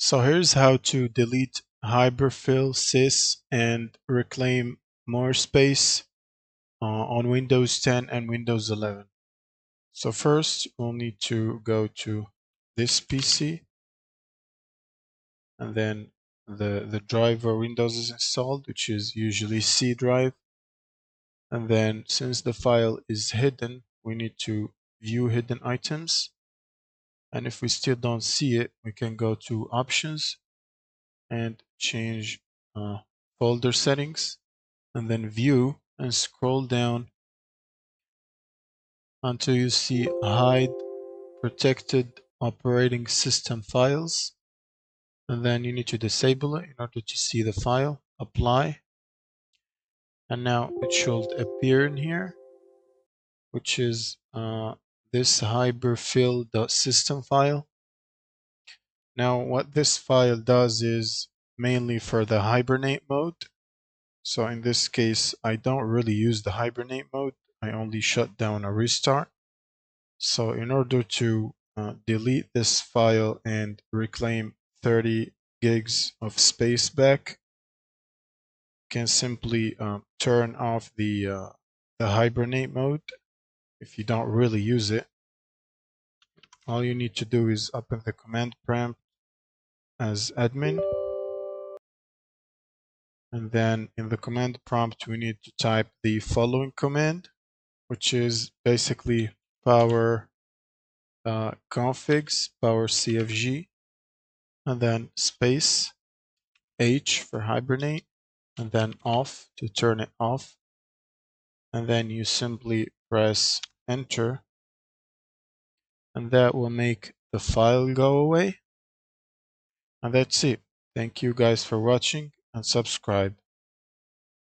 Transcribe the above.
So here's how to delete Hiberfil.sys and reclaim more space on Windows 10 and Windows 11. So first we'll need to go to this PC, and then the drive where Windows is installed, which is usually C drive. And then since the file is hidden, we need to view hidden items. And if we still don't see it, we can go to options and change folder settings, and then view, and scroll down until you see hide protected operating system files, and then you need to disable it in order to see the file. Apply, and now it should appear in here, which is this Hiberfil.system file. Now what this file does is mainly for the Hibernate mode. So in this case, I don't really use the Hibernate mode. I only shut down a restart. So in order to delete this file and reclaim 30 gigs of space back, you can simply turn off the Hibernate mode if you don't really use it. All you need to do is open the command prompt as admin, and then in the command prompt we need to type the following command, which is basically power configs, power cfg, and then space H for hibernate, and then off to turn it off, and then you simply press enter, and that will make the file go away. And that's it. Thank you guys for watching, and subscribe.